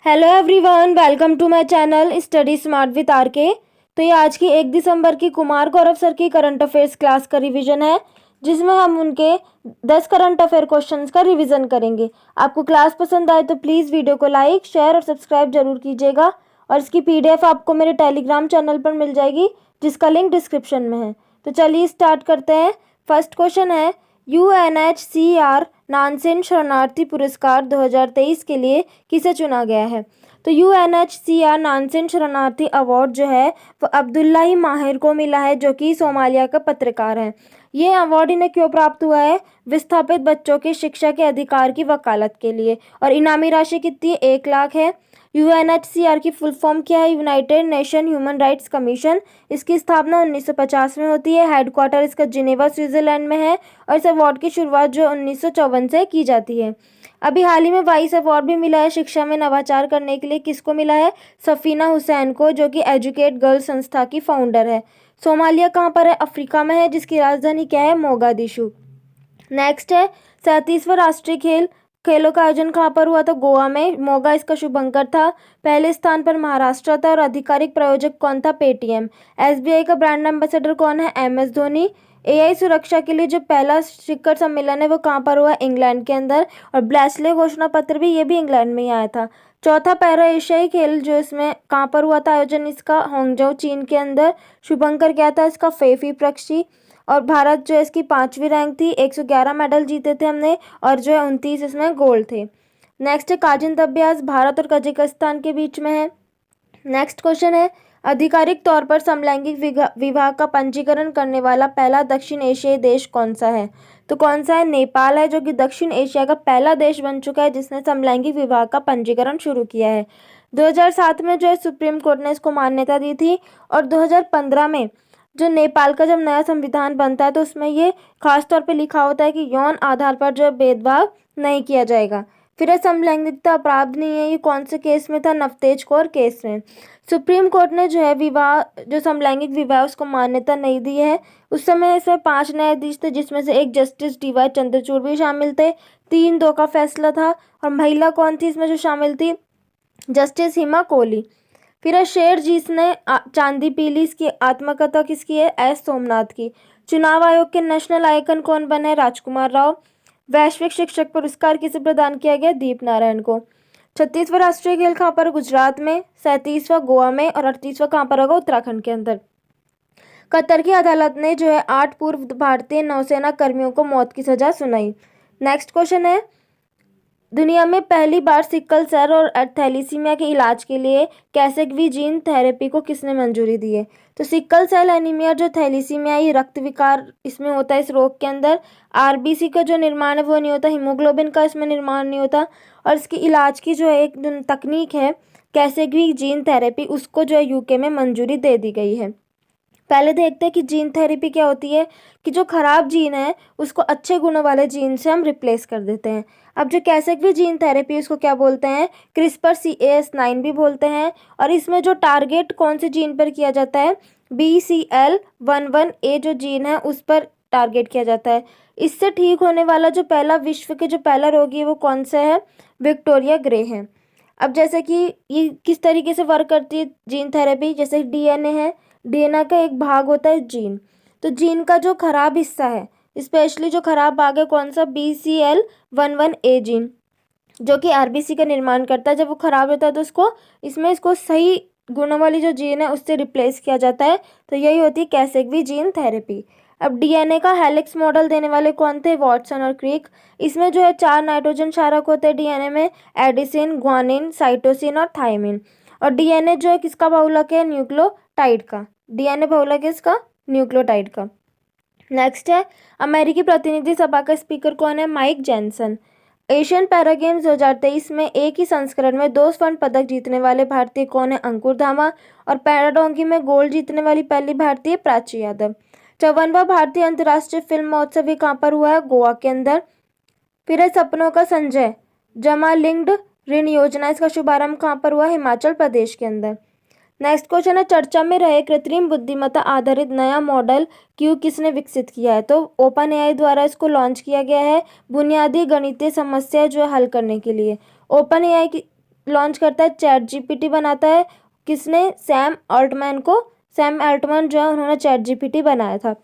Hello everyone, welcome to my channel study smart with RK. तो ये आज की 1 दिसंबर की कुमार गौरव सर की करंट अफेयर्स क्लास का रिवीजन है, जिसमें हम उनके 10 करंट अफेयर क्वेश्चंस का रिवीजन करेंगे। आपको क्लास पसंद आए तो प्लीज़ वीडियो को लाइक, शेयर और सब्सक्राइब जरूर कीजिएगा। और इसकी पीडीएफ आपको मेरे टेलीग्राम चैनल पर मिल जाएगी, जिसका लिंक डिस्क्रिप्शन में है। तो चलिए स्टार्ट करते हैं। फर्स्ट क्वेश्चन है, यूएनएचसीआर नानसेन शरणार्थी पुरस्कार 2023 के लिए किसे चुना गया है? तो यूएनएचसीआर नानसेन शरणार्थी अवार्ड जो है वो अब्दुल्लाही माहिर को मिला है, जो कि सोमालिया का पत्रकार है। ये अवार्ड इन्हें क्यों प्राप्त हुआ है? विस्थापित बच्चों की शिक्षा के अधिकार की वकालत के लिए। और इनामी राशि कितनी है? 1 लाख है। यूएनएचसीआर की फुल फॉर्म क्या है? United nation human rights commission. इसकी स्थापना 1950 में होती है। हेडक्वार्टर इसका जिनेवा स्विट्जरलैंड में है। और इस अवार्ड की शुरुआत जो 1954 से की जाती है। अभी हाल ही में वाइस अवार्ड भी मिला है शिक्षा में नवाचार करने के लिए। किसको मिला है? सफीना हुसैन को, जो कि एजुकेट गर्ल्स संस्था की फाउंडर है। सोमालिया कहाँ पर है? अफ्रीका में है, जिसकी राजधानी क्या है? मोगादिशु। नेक्स्ट है 37वां राष्ट्रीय खेलों का आयोजन कहाँ पर हुआ था? गोवा में। मोगा इसका शुभंकर था। पहले स्थान पर महाराष्ट्र था। और आधिकारिक प्रायोजक कौन था? पेटीएम। एसबीआई का ब्रांड एम्बेसडर कौन है? एमएस धोनी। एआई सुरक्षा के लिए जो पहला शिखर सम्मेलन है वो कहाँ पर हुआ? इंग्लैंड के अंदर। और ब्लेसले घोषणा पत्र भी ये भी इंग्लैंड में ही आया था। चौथा पैरा एशियाई खेल जो इसमें कहाँ पर हुआ था आयोजन इसका? हांगझोउ चीन के अंदर। शुभंकर क्या था इसका? फेफी प्रक्षी। और भारत जो है इसकी 5वीं रैंक थी। 111 मेडल जीते थे हमने, और जो है 29 इसमें गोल्ड थे। नेक्स्ट है काजिन अभ्यास भारत और कजाकिस्तान के बीच में है। नेक्स्ट क्वेश्चन है, आधिकारिक तौर पर समलैंगिक विवाह का पंजीकरण करने वाला पहला दक्षिण एशियाई देश कौन सा है? तो कौन सा है? नेपाल है, जो कि दक्षिण एशिया का पहला देश बन चुका है जिसने समलैंगिक विवाह का पंजीकरण शुरू किया है। 2007 में जो है सुप्रीम कोर्ट ने इसको मान्यता दी थी। और 2015 में जो नेपाल का जब नया संविधान बनता है तो उसमें ये खास तौर पे लिखा होता है कि यौन आधार पर जो भेदभाव नहीं किया जाएगा। फिर है समलैंगिकता अपराध नहीं है। ये कौन से केस में था? नवतेज कौर केस में। सुप्रीम कोर्ट ने जो है विवाह जो समलैंगिक विवाह उसको मान्यता नहीं दी है। उस समय इसमें 5 न्यायाधीश थे, जिसमें से एक जस्टिस डीवाई चंद्रचूड़ भी शामिल थे। 3-2 का फैसला था। और महिला कौन थी इसमें जो शामिल थी? जस्टिस हिमा कोहली। फिर है शेर जिसने चांदी पी ली। इसकी आत्मकथा किसकी है? एस सोमनाथ की। चुनाव आयोग के नेशनल आइकन कौन बने? राजकुमार राव। वैश्विक शिक्षक पुरस्कार किसे प्रदान किया गया? दीप नारायण को। 36वां राष्ट्रीय खेल कहाँ पर? गुजरात में। 37वां गोवा में। और 38वां कहाँ पर होगा? उत्तराखंड के अंदर। कतर की अदालत ने जो है 8 पूर्व भारतीय नौसेना कर्मियों को मौत की सजा सुनाई। नेक्स्ट क्वेश्चन है, दुनिया में पहली बार सिकल सेल और थैलीसीमिया के इलाज के लिए कैसेगवी जीन थेरेपी को किसने मंजूरी दी है? तो सिकल सेल एनीमिया जो थैलीसीमिया ये रक्त विकार इसमें होता है। इस रोग के अंदर आरबीसी का जो निर्माण है वो नहीं होता, हीमोग्लोबिन का इसमें निर्माण नहीं होता। और इसकी इलाज की जो एक तकनीक है कैसेगवी जीन थेरेपी, उसको जो है यूके में मंजूरी दे दी गई है। पहले देखते हैं कि जीन थेरेपी क्या होती है, कि जो खराब जीन है उसको अच्छे गुणों वाले जीन से हम रिप्लेस कर देते हैं। अब जो कैसेगवी जीन थेरेपी उसको क्या बोलते हैं? क्रिस्पर CAS9 भी बोलते हैं। और इसमें जो टारगेट कौन से जीन पर किया जाता है? BCL11A जो जीन है उस पर टारगेट किया जाता है। इससे ठीक होने वाला जो पहला विश्व के जो पहला रोगी है वो कौन सा है? विक्टोरिया ग्रे है। अब जैसे कि ये किस तरीके से वर्क करती है जीन थेरेपी, जैसे डीएनए है, डीएनए का एक भाग होता है जीन। तो जीन का जो खराब हिस्सा है, स्पेशली जो खराब भाग है कौन सा? BCL11A जीन, जो कि आरबीसी का निर्माण करता है। जब वो खराब होता है तो इसको सही गुणों वाली जो जीन है उससे रिप्लेस किया जाता है। तो यही होती है कैसेगवी जीन थेरेपी। अब डीएनए का हेलिक्स मॉडल देने वाले कौन थे? वॉटसन और क्रिक। इसमें जो है 4 नाइट्रोजन क्षारक होते हैं डीएनए में, एडिसिन, ग्वानिन, साइटोसिन और थायमिन। और डीएनए जो है किसका बहुलक है? न्यूक्लियोटाइड का। डीएनए बहुलक है इसका न्यूक्लियोटाइड का। नेक्स्ट है, अमेरिकी प्रतिनिधि सभा का स्पीकर कौन है? Mike Johnson. Asian para games 2023 में एक ही संस्करण में 2 स्वर्ण पदक जीतने वाले भारतीय कौन है? अंकुर धामा। और पैराडोंगी में गोल्ड जीतने वाली पहली भारतीय प्राची यादव। 54वां भारतीय अंतर्राष्ट्रीय फिल्म महोत्सव भी कहाँ पर हुआ है? गोवा के अंदर। फिर है सपनों का संजय जमा लिंक्ड ऋण योजना, इसका शुभारंभ कहाँ पर हुआ? हिमाचल प्रदेश के अंदर। नेक्स्ट क्वेश्चन है, चर्चा में रहे कृत्रिम बुद्धिमत्ता आधारित नया मॉडल क्यू किसने विकसित किया है? तो ओपन एआई द्वारा इसको लॉन्च किया गया है बुनियादी गणितीय समस्या जो हल करने के लिए। ओपन एआई लॉन्च करता है? चैट जीपीटी बनाता है। किसने? सैम अल्टमैन जो है उन्होंने चैट जीपीटी बनाया था।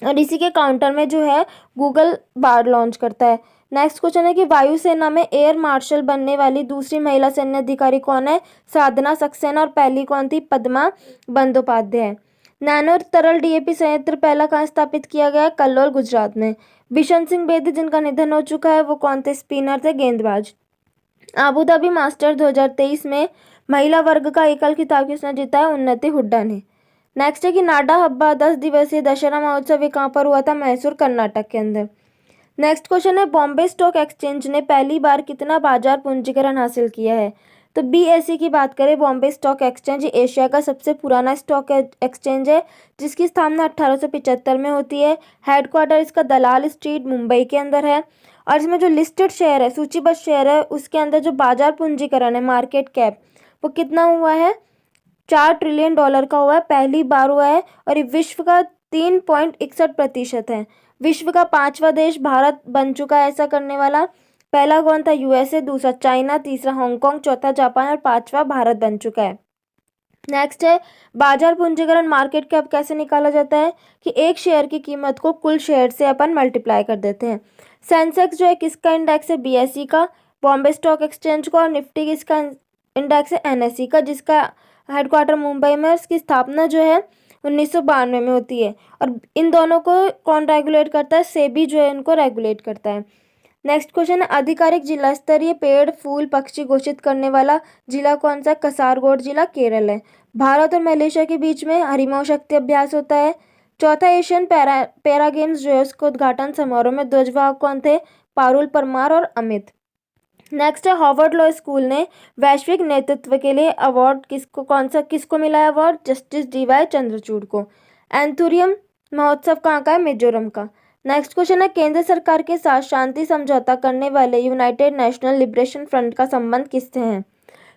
और इसी के काउंटर में जो है गूगल बार्ड लॉन्च करता है। नेक्स्ट क्वेश्चन है कि वायुसेना में एयर मार्शल बनने वाली दूसरी महिला सैन्य अधिकारी कौन है? साधना सक्सेना। और पहली कौन थी? पद्मा बंदोपाध्याय। नैनो तरल डीएपी संयंत्र पहला कहाँ स्थापित किया गया? कल्लोल, गुजरात में। बिशन सिंह बेदी जिनका निधन हो चुका है वो कौन थे? स्पिनर थे, गेंदबाज। अबू धाबी मास्टर 2023 में महिला वर्ग का एकल खिताब किसने जीता है? उन्नति हुड्डा ने। नेक्स्ट है कि नाडा हब्बा 10 दिवसीय दशहरा महोत्सव ये कहाँ पर हुआ था? मैसूर, कर्नाटक के अंदर। नेक्स्ट क्वेश्चन है बॉम्बे स्टॉक एक्सचेंज ने पहली बार कितना बाजार पूंजीकरण हासिल किया है? तो बीएसई की बात करें, बॉम्बे स्टॉक एक्सचेंज एशिया का सबसे पुराना स्टॉक एक्सचेंज है जिसकी स्थापना 1875 में होती है। हेडक्वार्टर इसका दलाल स्ट्रीट, मुंबई के अंदर है। और इसमें जो लिस्टेड शेयर है, सूचीबद्ध शेयर है, उसके अंदर जो बाजार पूंजीकरण है, मार्केट कैप, वो कितना हुआ है? $4 ट्रिलियन का हुआ है, पहली बार हुआ है। और ये विश्व का 3.61% है। विश्व का 5वां देश भारत बन चुका है ऐसा करने वाला। पहला कौन था? यूएसए, दूसरा चाइना, तीसरा हांगकांग, चौथा जापान और पांचवा भारत बन चुका है। नेक्स्ट है बाजार पूंजीकरण मार्केट कैप कैसे निकाला जाता है? कि एक शेयर की कीमत को कुल शेयर से अपन मल्टीप्लाई कर देते हैं। सेंसेक्स जो है किसका इंडेक्स है? बीएसई का। बॉम्बे स्टॉक एक्सचेंज का। और निफ्टी किसका इंडेक्स है? एनएसई का, जिसका हेडक्वार्टर मुंबई में। इसकी स्थापना जो है 1992 में होती है। और इन दोनों को कौन रेगुलेट करता है? सेबी जो है इनको रेगुलेट करता है। नेक्स्ट क्वेश्चन है आधिकारिक जिला स्तरीय पेड़ फूल पक्षी घोषित करने वाला जिला कौन सा? कसारगोड जिला, केरल है। भारत और मलेशिया के बीच में हरिमोह शक्ति अभ्यास होता है। चौथा एशियन पैरा गेम्स जो है उसके उद्घाटन समारोह में ध्वजवाहक कौन थे? पारुल परमार और अमित। नेक्स्ट है हार्वर्ड लॉ स्कूल ने वैश्विक नेतृत्व के लिए अवार्ड किसको मिला है अवार्ड? जस्टिस डीवाई चंद्रचूड़ को। एंथुरियम महोत्सव कहाँ का है? मिजोरम का। नेक्स्ट क्वेश्चन है केंद्र सरकार के साथ शांति समझौता करने वाले यूनाइटेड नेशनल लिबरेशन फ्रंट का संबंध किससे है?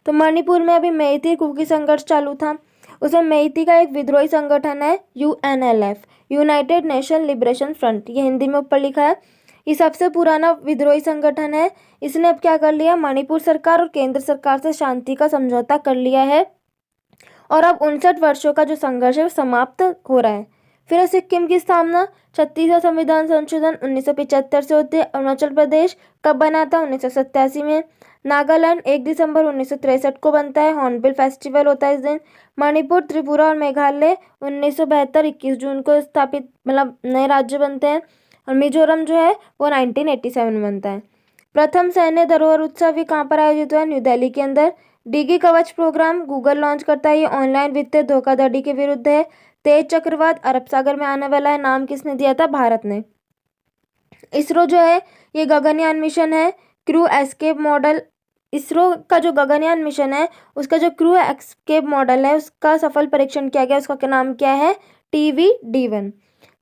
तो मणिपुर में अभी मेइती कुकी संघर्ष चालू था, उसमें मेइती का एक विद्रोही संगठन है UNLF, United national liberation front, ये हिंदी में ऊपर लिखा है। ये सबसे पुराना विद्रोही संगठन है। इसने अब क्या कर लिया? मणिपुर सरकार और केंद्र सरकार से शांति का समझौता कर लिया है और अब 59 वर्षों का जो संघर्ष है वो समाप्त हो रहा है। फिर है सिक्किम की स्थापना 36वां संविधान संशोधन 1975 से होती है। अरुणाचल प्रदेश कब बना था? 1987 में। नागालैंड 1 दिसंबर 1963 को बनता है, हॉर्नबिल फेस्टिवल होता है इस दिन। मणिपुर, त्रिपुरा और मेघालय 1972 21 जून को स्थापित मतलब नए राज्य बनते हैं। और मिजोरम जो है वो 1987 में बनता है। प्रथम सैन्य धरोहर उत्सव ये कहाँ पर आयोजित हुआ है? न्यू दिल्ली के अंदर। डिगी कवच प्रोग्राम गूगल लॉन्च करता है, ये ऑनलाइन वित्तीय धोखाधड़ी के विरुद्ध है। तेज चक्रवात अरब सागर में आने वाला है, नाम किसने दिया था? भारत ने। इसरो जो है ये गगनयान मिशन है, क्रू एस्केप मॉडल। इसरो का जो गगनयान मिशन है उसका जो क्रू एस्केप मॉडल है उसका सफल परीक्षण किया गया, उसका नाम क्या है? TVD-1।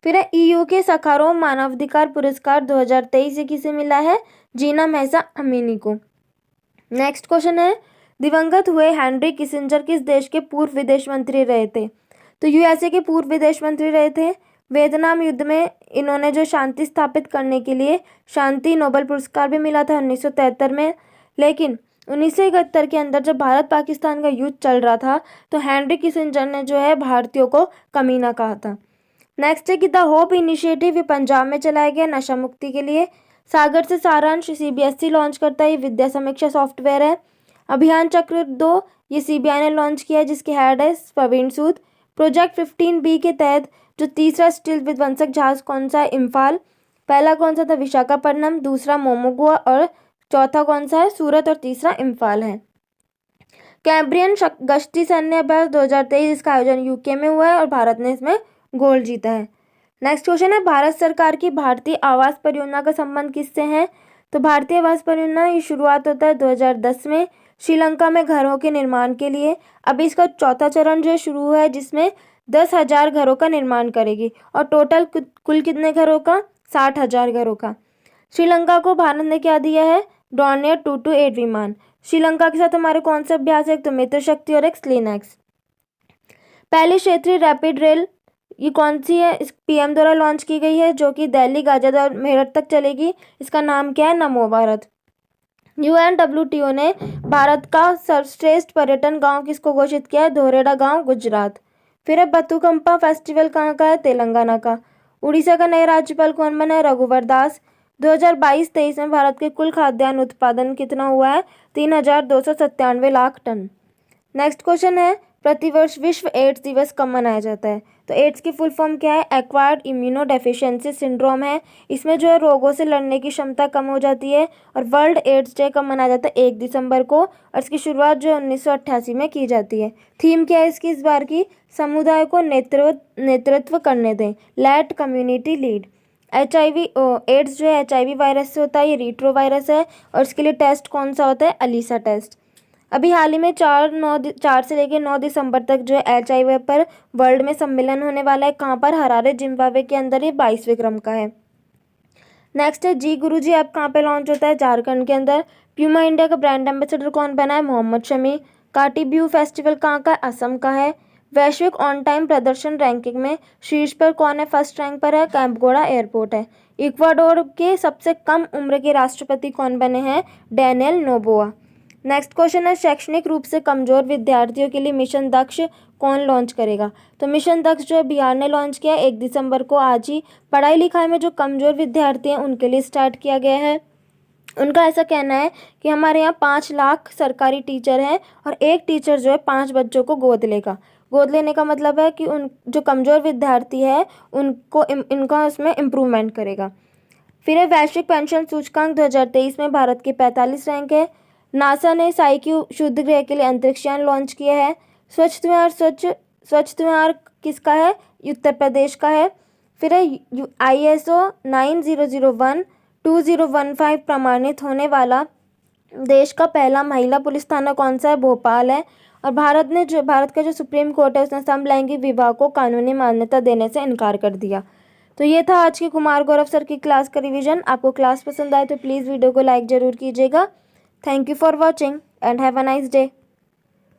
फिर है ईयू के सखारोव मानवाधिकार पुरस्कार 2023 किसे मिला है? जीना महसा अमीनी को। नेक्स्ट क्वेश्चन है दिवंगत हुए हेनरी किसिंजर किस देश के पूर्व विदेश मंत्री रहे थे? तो यूएसए के पूर्व विदेश मंत्री रहे थे। वियतनाम युद्ध में इन्होंने जो शांति स्थापित करने के लिए शांति नोबेल पुरस्कार भी मिला था 1973 में। लेकिन 1971 के अंदर जब भारत पाकिस्तान का युद्ध चल रहा था तो हेनरी किसिंजर ने जो है भारतीयों को कमीना कहा था। नेक्स्ट है कि द होप इनिशिएटिव ये पंजाब में चलाया गया नशा मुक्ति के लिए। सागर से सारांश सीबीएसई लॉन्च करता है, ये विद्या समीक्षा सॉफ्टवेयर है। अभियान चक्र 2 ये सीबीआई ने लॉन्च किया है जिसके हेड है प्रवीण सूद। प्रोजेक्ट 15B के तहत जो तीसरा स्टील विध्वंसक जहाज कौन सा है? इम्फाल। पहला कौन सा था? विशाखापट्टनम, दूसरा मोमोगुआ और चौथा कौन सा है? सूरत और तीसरा इम्फाल है। कैम्ब्रियन गश्ती सैन्य अभ्यास 2023 इसका आयोजन यूके में हुआ है और भारत ने इसमें गोल्ड जीता है। नेक्स्ट क्वेश्चन है भारत सरकार की भारतीय आवास परियोजना का संबंध किससे है? तो भारतीय आवास परियोजना की शुरुआत होता है 2010 में श्रीलंका में घरों के निर्माण के लिए। अभी इसका चौथा चरण जो शुरू हुआ है जिसमें 10,000 घरों का निर्माण करेगी और टोटल कुल कितने घरों का? 60,000 घरों का। श्रीलंका को भारत ने क्या दिया है? डॉर्नियर 228 विमान। श्रीलंका के साथ हमारे कौन से अभ्यास है? एक तो मित्र शक्ति और एक स्लिनएक्स। पहली क्षेत्रीय रैपिड रेल ये कौन सी है? इस पीएम द्वारा लॉन्च की गई है जो कि दिल्ली गाजियाबाद और मेरठ तक चलेगी। इसका नाम क्या है? नमो भारत। UNWTO ने भारत का सर्वश्रेष्ठ पर्यटन गांव किसको घोषित किया है? धोरेड़ा गांव, गुजरात। फिर है बथुकम्पा फेस्टिवल कहाँ का है? तेलंगाना का। उड़ीसा का नया राज्यपाल कौन बना है? रघुवर दास। 2022-23 में भारत के कुल खाद्यान्न उत्पादन कितना हुआ है? 3,297 लाख टन। नेक्स्ट क्वेश्चन है, प्रतिवर्ष विश्व एड्स दिवस कब मनाया जाता है? तो एड्स की फुल फॉर्म क्या है? एक्वायर्ड इम्यूनो डेफिशिएंसी सिंड्रोम है। इसमें जो है रोगों से लड़ने की क्षमता कम हो जाती है। और वर्ल्ड एड्स डे कब मनाया जाता है? 1 दिसंबर को। और इसकी शुरुआत जो 1988 में की जाती है। थीम क्या है इसकी इस बार की? समुदाय को नेतृत्व करने दें, लेट कम्युनिटी लीड। एड्स जो है HIV वायरस से होता है, ये रीट्रो वायरस है। और इसके लिए टेस्ट कौन सा होता है? ELISA test. अभी हाल ही में 4 से लेकर 9 दिसंबर तक जो है HIV पर वर्ल्ड में सम्मेलन होने वाला है। कहाँ पर? हरारे, जिम्बाब्वे के अंदर। ये 22वें क्रम का है। नेक्स्ट है, जी गुरु जी ऐप कहाँ पे लॉन्च होता है? झारखंड के अंदर। प्यूमा इंडिया का ब्रांड एम्बेसडर कौन बना है? मोहम्मद शमी। काटी ब्यू फेस्टिवल कहाँ का है? असम का है। वैश्विक ऑन टाइम प्रदर्शन रैंकिंग में शीर्ष पर कौन है? फर्स्ट रैंक पर है, कैंपगोड़ा एयरपोर्ट है। इक्वाडोर के सबसे कम उम्र के राष्ट्रपति कौन बने हैं? Daniel Noboa. नेक्स्ट क्वेश्चन है, शैक्षणिक रूप से कमजोर विद्यार्थियों के लिए मिशन दक्ष कौन लॉन्च करेगा? तो मिशन दक्ष जो है बिहार ने लॉन्च किया 1 दिसंबर को, आज ही। पढ़ाई लिखाई में जो कमजोर विद्यार्थी हैं उनके लिए स्टार्ट किया गया है। उनका ऐसा कहना है कि हमारे यहाँ 5 लाख सरकारी टीचर हैं और एक टीचर जो है 5 बच्चों को गोद लेगा। गोद लेने का मतलब है कि उन जो कमजोर विद्यार्थी है उनको इनका उसमें इम्प्रूवमेंट करेगा। फिर है, वैश्विक पेंशन सूचकांक 2023 में भारत के 45 रैंक है। नासा ने साइक्यू शुद्ध गृह के लिए अंतरिक्ष यान लॉन्च किया है। स्वच्छ त्योहार किसका है? उत्तर प्रदेश का है। फिर है, ISO 9001:2015 प्रमाणित होने वाला देश का पहला महिला पुलिस थाना कौन सा है? भोपाल है। और भारत का जो सुप्रीम कोर्ट है उसने समलैंगिक विवाह को कानूनी मान्यता देने से इनकार कर दिया। तो ये था आज की कुमार गौरव सर की क्लास का रिवीजन। आपको क्लास पसंद आए तो प्लीज़ वीडियो को लाइक ज़रूर कीजिएगा। Thank you for watching and have a nice day.